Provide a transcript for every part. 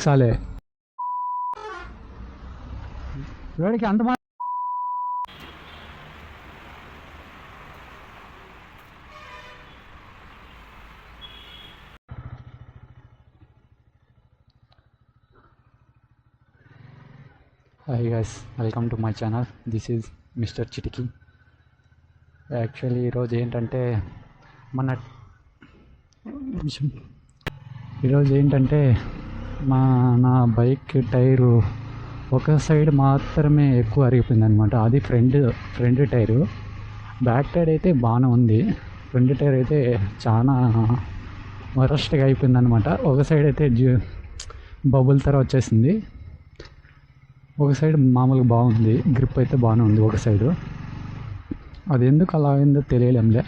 సాలే వీడికి అంత hi guys, welcome to my channel. This is mister Chitiki. Actually ఈరోజు ఏంటంటే నా బైక్ టైరు ఒక సైడ్ మాత్రమే ఎక్కువ అరిగిపోయింది అనమాట. అది ఫ్రంట్ టైరు. బ్యాక్ టైర్ అయితే బాగానే ఉంది. ఫ్రంట్ టైర్ అయితే చాలా వరస్ట్గా అయిపోయింది అనమాట. ఒక సైడ్ అయితే బబుల్ తర వచ్చేసింది, ఒక సైడ్ మామూలుగా బాగుంది. గ్రిప్ అయితే బాగానే ఉంది ఒక సైడు. అది ఎందుకు అలా అయిందో తెలియలేంలే.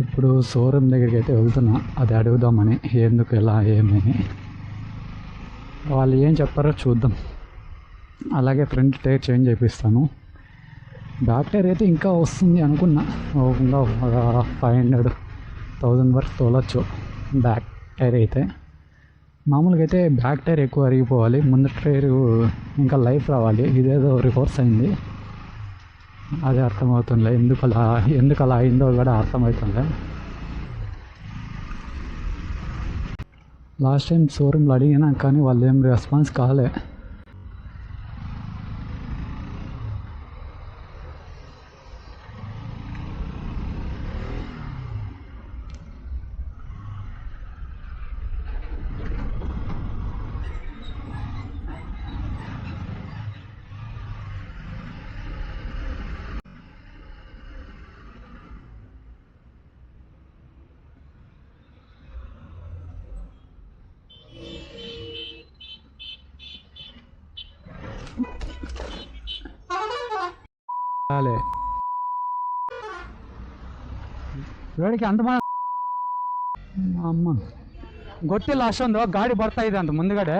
ఇప్పుడు షోరూమ్ దగ్గరికి అయితే వెళ్తున్నా, అది అడుగుదామని, ఎందుకు ఎలా ఏమని. వాళ్ళు ఏం చెప్పారో చూద్దాం. అలాగే ఫ్రంట్ టైర్ చేంజ్ చేపిస్తాను. బ్యాక్ టైర్ అయితే ఇంకా వస్తుంది అనుకున్నా, ఇంకా 500,000 వరకు తోలచ్చు బ్యాక్ టైర్ అయితే. మామూలుగా అయితే బ్యాక్ టైర్ ఎక్కువ అరిగిపోవాలి, ముందు టైర్ ఇంకా లైఫ్ రావాలి. ఇదేదో రివర్స్ అయింది, అదే అర్థమవుతుందిలే. ఎందుకు అలా అయిందో కూడా అర్థమవుతుందిలే. లాస్ట్ టైం షోరూమ్లో అడిగినా కానీ వాళ్ళు ఏం రెస్పాన్స్ కాలే. ರೋಡಿಗೆ ಅಂತ ಅಮ್ಮ ಗೊತ್ತಿಲ್ಲ ಅಷ್ಟೊಂದು ಗಾಡಿ ಬರ್ತಾ ಇದೆ ಅಂತ ಮುಂದ್ಗಡೆ.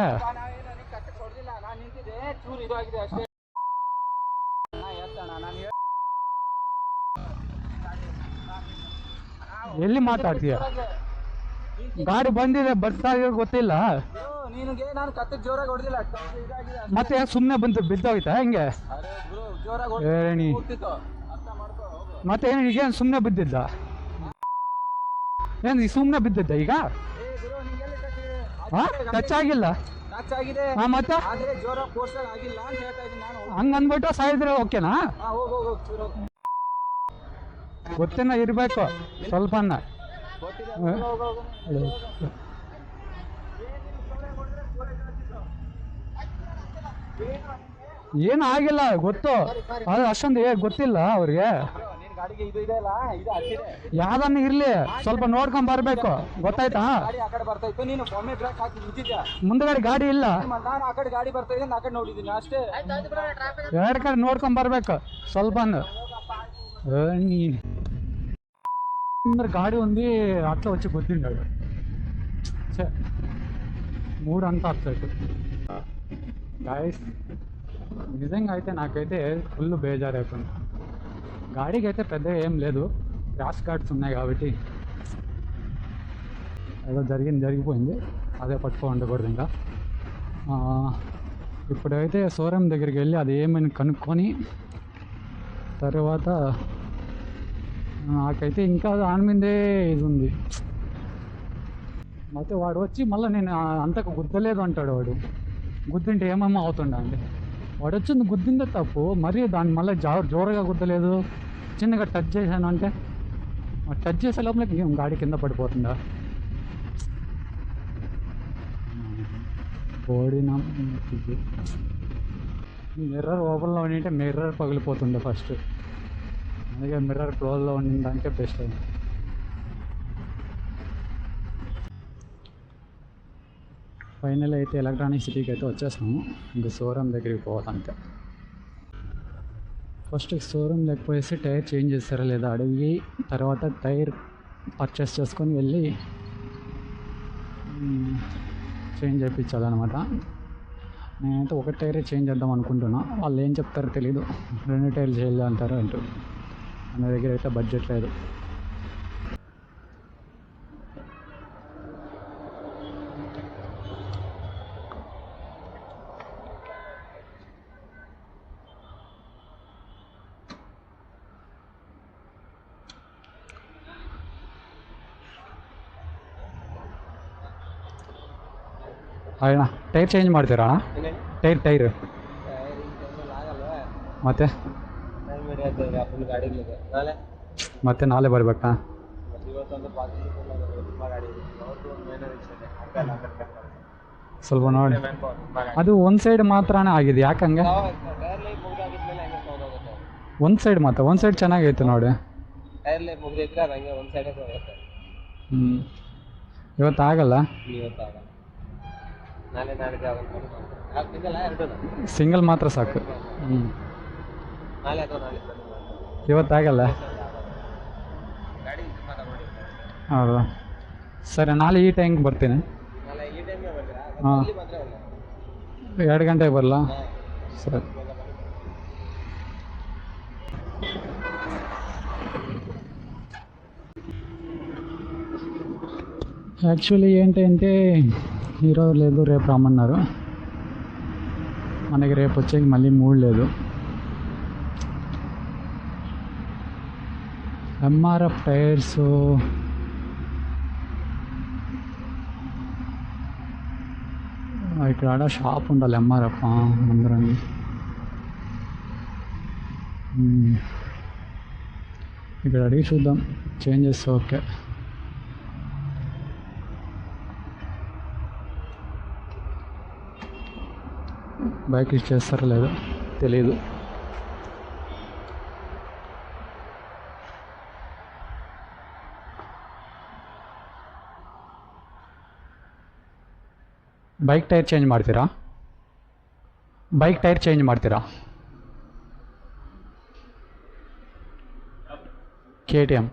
ಎಲ್ಲಿ ಮಾತಾಡ್ತೀಯ? ಗಾಡಿ ಬಂದಿದೆ, ಬರ್ತಾ ಇದೆ ಗೊತ್ತಿಲ್ಲ. ಮತ್ತೆ ಸುಮ್ಮನೆ ಬಂತು ಬಿದ್ದೋಯ್ತಾ ಹೆಂಗೆ? ಹೇಳಿ ಮತ್ತೆ ಈಗೇನು ಸುಮ್ಮನೆ ಬಿದ್ದಿದ್ದ? ಏನು ಸುಮ್ಮನೆ ಬಿದ್ದಿದ್ದ ಈಗ? ಟಚ್ ಆಗಿಲ್ಲ ಮತ್ತೆ ಹಂಗ ಅಂದ್ಬಿಟ್ಟು ಸಾಯಿದ್ರೆ ಓಕೆನಾ? ಗೊತ್ತೇನ ಇರ್ಬೇಕು ಸ್ವಲ್ಪ. ಏನು ಆಗಿಲ್ಲ ಗೊತ್ತು, ಅದು ಅಷ್ಟೊಂದು ಗೊತ್ತಿಲ್ಲ ಅವ್ರಿಗೆ. ಯಾವ್ದನ್ನ ಇರ್ಲಿ ಸ್ವಲ್ಪ ನೋಡ್ಕೊಂಡ್ ಬರ್ಬೇಕು, ಗೊತ್ತಾಯ್ತಾ? ಮುಂದಗಡೆ ಗಾಡಿ ಇಲ್ಲ, ಎರಡು ಕಡೆ ನೋಡ್ಕೊಂಡ್ ಬರ್ಬೇಕು ಸ್ವಲ್ಪ. గాడి ఉంది అట్లా వచ్చి గుద్దిండాడు. మూడు అంతా అప్సెట్ గాయస్. నిజంగా అయితే నాకైతే ఫుల్ బేజారు అయిపోయింది. గాడికి అయితే పెద్ద ఏం లేదు, క్రాష్ గార్డ్స్ ఉన్నాయి కాబట్టి ఏదో జరిగిపోయింది, అదే పట్టుకో ఉండకూడదు. ఇంకా ఇప్పుడైతే షోరూమ్ దగ్గరికి వెళ్ళి అది ఏమని కనుక్కొని తర్వాత నాకైతే ఇంకా దాని మీదే ఇది ఉంది. అయితే వాడు వచ్చి మళ్ళీ నేను అంతకు గుద్దలేదు అంటాడు. వాడు గుద్దింటే ఏమేమో అవుతుండ అండి. వాడు వచ్చింది గుద్దిందే తప్పు, మరీ దాన్ని మళ్ళీ జోరుగా గుద్దలేదు, చిన్నగా టచ్ చేశాను అంటే టచ్ చేసే లోపల గాడి కింద పడిపోతుందా? ఓడినా మిర్రర్ ఓపెన్లో ఉండింటే మిర్రర్ పగిలిపోతుండే ఫస్ట్. అందుకే మిర్రర్ క్లోజ్లో ఉండిందంటే బెస్ట్ అయింది. ఫైనల్ అయితే ఎలక్ట్రానిక్ సిటీకి అయితే వచ్చేసాము. ఇంకా షోరూమ్ దగ్గరికి పోవాలంటే ఫస్ట్ షోరూమ్ లేకపోతే టైర్ చేంజ్ చేస్తారా లేదా అడిగి తర్వాత టైర్ పర్చేస్ చేసుకొని వెళ్ళి చేంజ్ చేయించాలన్నమాట. నేనైతే ఒక టైరే చేంజ్ చేద్దాం అనుకుంటున్నా. వాళ్ళు ఏం చెప్తారో తెలీదు. 2 టైర్లు చేయాలి అంటారు అంటూ. మన దగ్గర అయితే బడ్జెట్ లేదు. ಅಣ್ಣ ಟೈರ್ ಚೇಂಜ್ ಮಾಡ್ತೀರಾ ಅಣ್ಣ? ಟೈರ್ ಮತ್ತೆ ಮತ್ತೆ ನಾಳೆ ಬರ್ಬೇಕಾ? ಸ್ವಲ್ಪ ನೋಡಿ, ಅದು ಒಂದು ಸೈಡ್ ಮಾತ್ರನೇ ಆಗಿದೆ. ಯಾಕಂಗೆ ಒಂದು ಸೈಡ್ ಮಾತ್ರ? ಒಂದು ಸೈಡ್ ಚೆನ್ನಾಗೈತೆ ನೋಡಿ. ಇವತ್ತಾಗಲ್ಲ, ಸಿಂಗಲ್ ಮಾತ್ರ ಸಾಕು. ಇವತ್ತಾಗಲ್ಲ. ಹೌದಾ, ಸರಿ. ನಾಳೆ ಈ ಟೈಮ್ಗೆ ಬರ್ತೀನಿ. ಹಾಂ, 2 ಗಂಟೆಗೆ ಬರಲ್ಲ? ಸರಿ. యాక్చువల్లీ ఏంటంటే ఈరోజు లేదు, రేపు రమ్మన్నారు. మనకి రేపు వచ్చేకి మళ్ళీ మూడ్ లేదు. ఎంఆర్ఎఫ్ టైర్స్ ఇక్కడ ఆడ షాప్ ఉండాలి. ఎంఆర్ఎఫ్ అందరం ఇక్కడ అడిగి చూద్దాం. Changes okay. బైక్ ఇచ్చి చేస్తారో లేదో తెలీదు. ಬೈಕ್ ಟೈರ್ ಚೇಂಜ್ ಮಾಡ್ತೀರಾ? ಬೈಕ್ ಟೈರ್ ಚೇಂಜ್ ಮಾಡ್ತೀರಾ? KTM.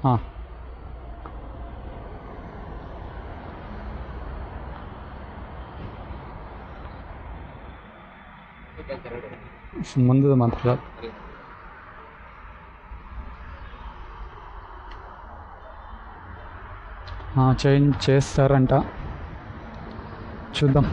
ಹಾಂ, ముందు మాత్రం చేంజ్ చేస్తారంట, చూద్దాం.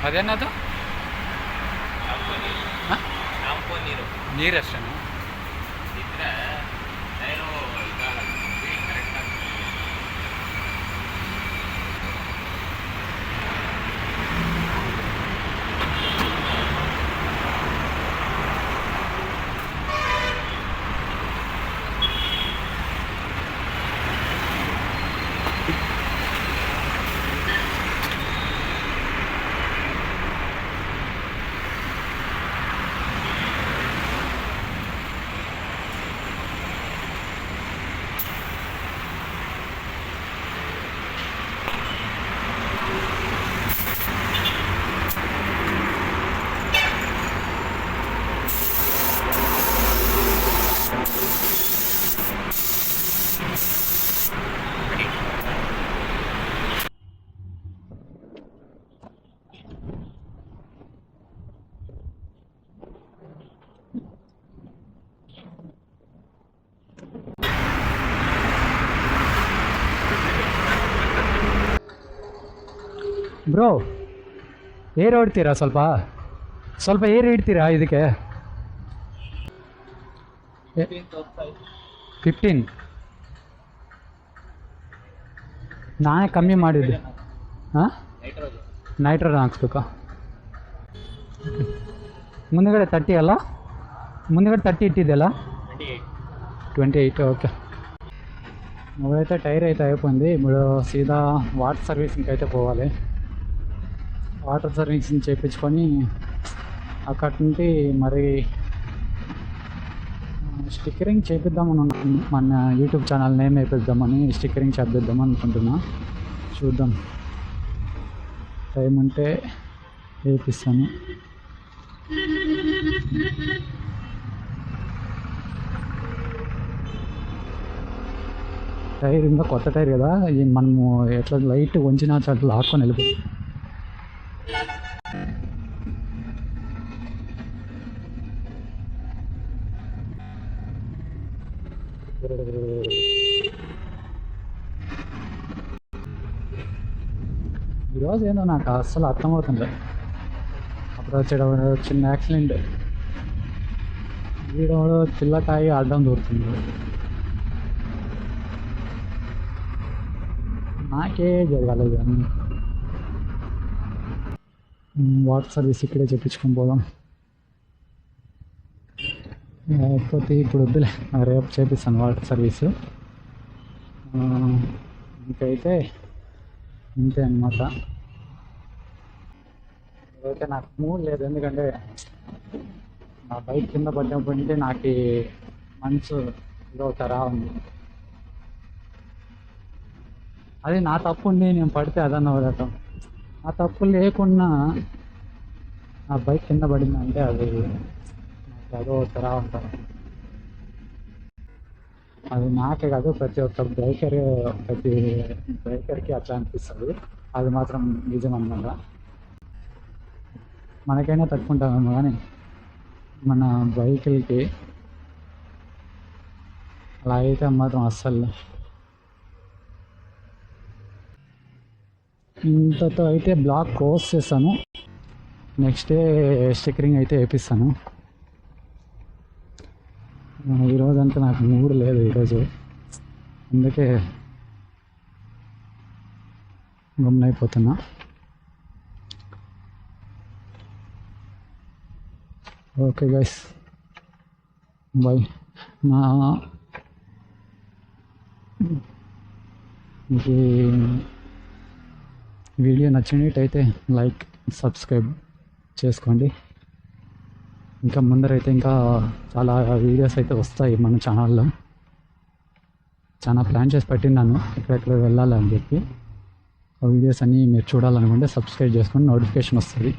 ಅದೇನದು? ನೀರಷ್ಟೇನು? ಬ್ರೋ ಏರ್ ಹೊಡ್ತೀರಾ ಸ್ವಲ್ಪ ಸ್ವಲ್ಪ ಏರ್ ಇಡ್ತೀರಾ ಇದಕ್ಕೆ 15 ನಾನೇ ಕಮ್ಮಿ ಮಾಡಿದ್ದೆ ಹಾಂ ನೈಟ್ರೋಜನ್ ಹಾಕ್ಸ್ಬೇಕಾ ಮುಂದುಗಡೆ 30 ಅಲ್ಲ ముందుగడ 30 ఇట్టిదెలా 28 ఓకే ఇప్పుడైతే టైర్ అయితే అయిపోయింది ఇప్పుడు సీదా వాటర్ సర్వీసింగ్కి అయితే పోవాలి వాటర్ సర్వీసింగ్ చేయించుకొని అక్కడి నుండి మరి స్టిక్కరింగ్ చేపిద్దామని మన యూట్యూబ్ ఛానల్ నేమ్ వేపిద్దామని స్టిక్కరింగ్ చేద్దామని అనుకుంటున్నా చూద్దాం టైం ఉంటే వేపిస్తాను టైర్ ఇంకా కొత్త టైర్ కదా ఇది మనము ఎట్లా లైట్ వంచినా చాలా లాక్కొని వెళ్ళిపోయి ఈరోజు ఏందో నాకు అస్సలు అర్థమవుతుంది అప్పుడు వచ్చేటప్పుడు చిన్న యాక్సిడెంట్ వీడవాడు చిల్లకాయి అడ్డం దూరుతుంది నాకే జరగాలి అన్నీ వాటర్ సర్వీస్ ఇక్కడే చెప్పించుకొని పోదాం లేకపోతే ఇప్పుడు వద్దులే రేపు చేపిస్తాను వాటర్ సర్వీసు ఇంకైతే ఇంతే అన్నమాట ఇదైతే నాకు మూడ్ లేదు ఎందుకంటే నా బైక్ కింద పడినప్పుడు నాకు మనసు ఇదవుతారా ఉంది అది నా తప్పు ఉండి నేను పడితే అదన్న వదటం ఆ తప్పు లేకుండా ఆ బైక్ కింద పడిందంటే అది నాకు అదో తరా ఉంటాను అది నాకే కాదు ప్రతి ఒక్క బైకర్కి అట్లా అనిపిస్తుంది అది మాత్రం నిజం అన్నమాట మనకైనా తట్టుకుంటామేమో కానీ మన బైకులకి అలా అయితే మాత్రం అస్సలు ఇంతతో అయితే బ్లాక్ క్లోజ్ చేస్తాను నెక్స్ట్ డే స్టిక్కరింగ్ అయితే వేపిస్తాను ఈరోజంతా నాకు మూడు లేదు ఈరోజు అందుకే గమ్మునైపోతున్నా ఓకే గైస్ బాయ్ నా మీకు వీడియో నచ్చినట్టయితే లైక్ సబ్స్క్రైబ్ చేసుకోండి ఇంకా ముందరైతే ఇంకా చాలా వీడియోస్ అయితే వస్తాయి మన ఛానల్లో చాలా ప్లాన్ చేసి పెట్టినాను ఎక్కడెక్కడ వెళ్ళాలని చెప్పి ఆ వీడియోస్ అన్నీ మీరు చూడాలనుకుంటే సబ్స్క్రైబ్ చేసుకొని నోటిఫికేషన్ వస్తుంది